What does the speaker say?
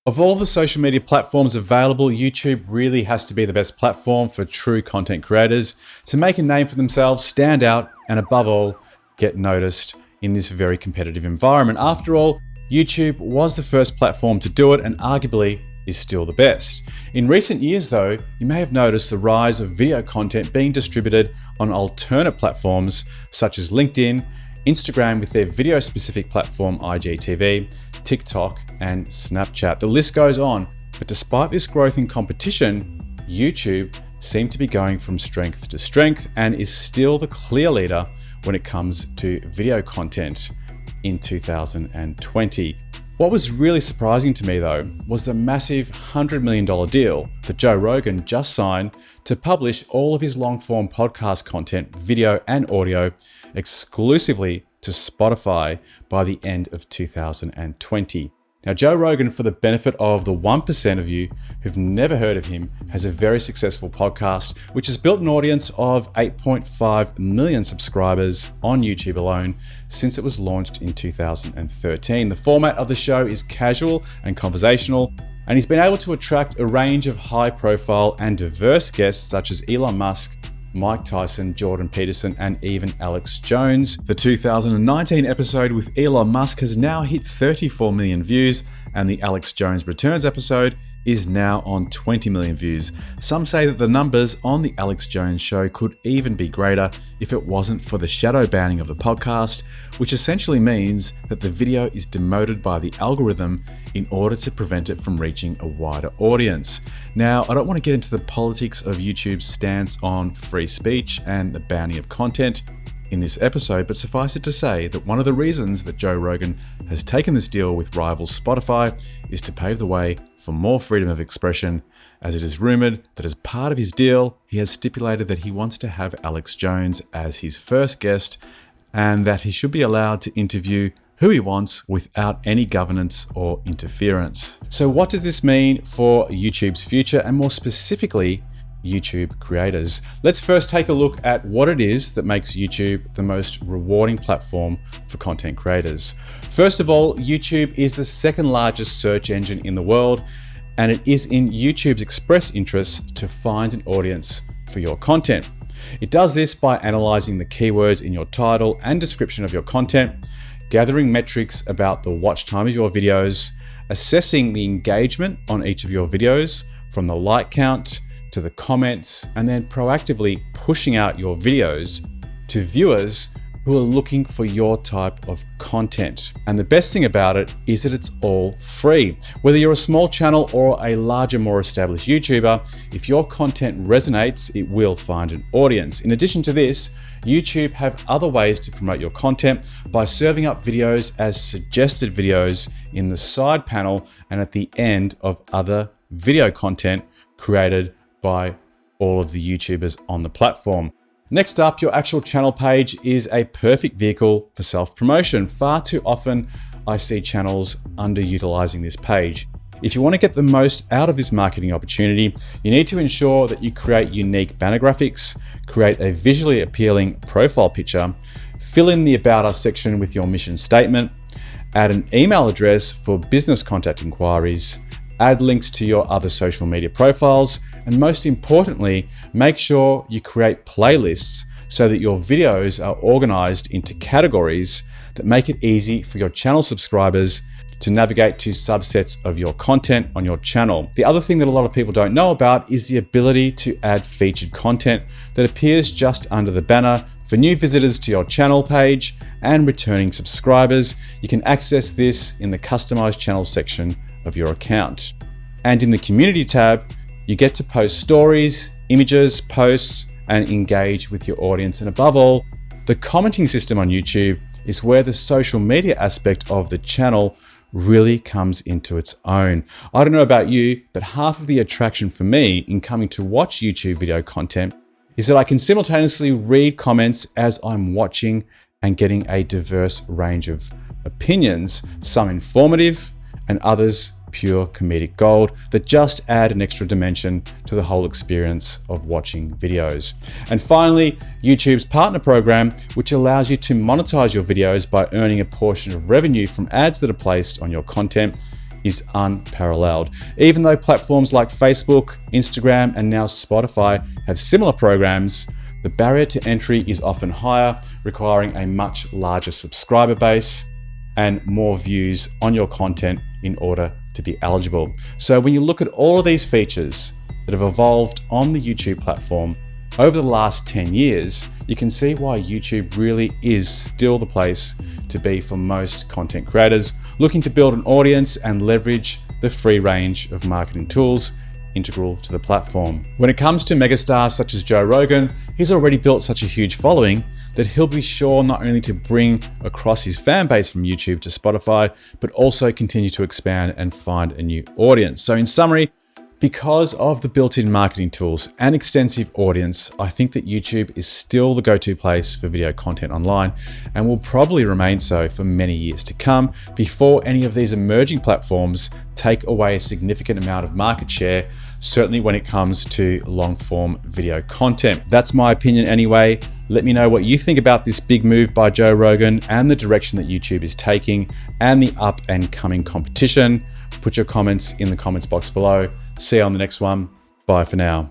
Of all the social media platforms available, YouTube really has to be the best platform for true content creators to make a name for themselves, stand out, and above all, get noticed in this very competitive environment. After all, YouTube was the first platform to do it and arguably is still the best. In recent years though, you may have noticed the rise of video content being distributed on alternate platforms such as LinkedIn, Instagram with their video-specific platform IGTV, TikTok, and Snapchat. The list goes on, but despite this growth in competition, YouTube seemed to be going from strength to strength and is still the clear leader when it comes to video content in 2020. What was really surprising to me though was the massive $100 million deal that Joe Rogan just signed to publish all of his long-form podcast content, video and audio exclusively to Spotify by the end of 2020. Now, Joe Rogan, for the benefit of the 1% of you who've never heard of him, has a very successful podcast, which has built an audience of 8.5 million subscribers on YouTube alone since it was launched in 2013. The format of the show is casual and conversational, and he's been able to attract a range of high-profile and diverse guests such as Elon Musk, Mike Tyson, Jordan Peterson, and even Alex Jones. The 2019 episode with Elon Musk has now hit 34 million views, and the Alex Jones Returns episode is now on 20 million views. Some say that the numbers on the Alex Jones show could even be greater if it wasn't for the shadow banning of the podcast, which essentially means that the video is demoted by the algorithm in order to prevent it from reaching a wider audience. Now, I don't want to get into the politics of YouTube's stance on free speech and the banning of content in this episode, but suffice it to say that one of the reasons that Joe Rogan has taken this deal with rival Spotify is to pave the way for more freedom of expression, as it is rumored that as part of his deal, he has stipulated that he wants to have Alex Jones as his first guest and that he should be allowed to interview who he wants without any governance or interference. So what does this mean for YouTube's future and more specifically, YouTube creators? Let's first take a look at what it is that makes YouTube the most rewarding platform for content creators. First of all, YouTube is the second largest search engine in the world, and it is in YouTube's express interest to find an audience for your content. It does this by analyzing the keywords in your title and description of your content, gathering metrics about the watch time of your videos, assessing the engagement on each of your videos from the like count to the comments, and then proactively pushing out your videos to viewers who are looking for your type of content. And the best thing about it is that it's all free. Whether you're a small channel or a larger, more established YouTuber, if your content resonates, it will find an audience. In addition to this, YouTube have other ways to promote your content by serving up videos as suggested videos in the side panel and at the end of other video content created by all of the YouTubers on the platform. Next up, your actual channel page is a perfect vehicle for self-promotion. Far too often, I see channels underutilizing this page. If you want to get the most out of this marketing opportunity, you need to ensure that you create unique banner graphics, create a visually appealing profile picture, fill in the About Us section with your mission statement, add an email address for business contact inquiries, add links to your other social media profiles, and most importantly, make sure you create playlists so that your videos are organized into categories that make it easy for your channel subscribers to navigate to subsets of your content on your channel. The other thing that a lot of people don't know about is the ability to add featured content that appears just under the banner for new visitors to your channel page and returning subscribers. You can access this in the customized channel section of your account. And in the community tab, you get to post stories, images, posts, and engage with your audience. And above all, the commenting system on YouTube is where the social media aspect of the channel really comes into its own. I don't know about you, but half of the attraction for me in coming to watch YouTube video content is that I can simultaneously read comments as I'm watching and getting a diverse range of opinions, some informative and others pure comedic gold that just add an extra dimension to the whole experience of watching videos. And finally, YouTube's partner program, which allows you to monetize your videos by earning a portion of revenue from ads that are placed on your content, is unparalleled. Even though platforms like Facebook, Instagram, and now Spotify have similar programs, the barrier to entry is often higher, requiring a much larger subscriber base and more views on your content in order to be eligible. So when you look at all of these features that have evolved on the YouTube platform over the last 10 years, you can see why YouTube really is still the place to be for most content creators looking to build an audience and leverage the free range of marketing tools integral to the platform. When it comes to megastars such as Joe Rogan, he's already built such a huge following that he'll be sure not only to bring across his fan base from YouTube to Spotify, but also continue to expand and find a new audience. So in summary, because of the built-in marketing tools and extensive audience, I think that YouTube is still the go-to place for video content online and will probably remain so for many years to come before any of these emerging platforms take away a significant amount of market share, certainly when it comes to long-form video content. That's my opinion anyway. Let me know what you think about this big move by Joe Rogan and the direction that YouTube is taking and the up and coming competition. Put your comments in the comments box below. See you on the next one. Bye for now.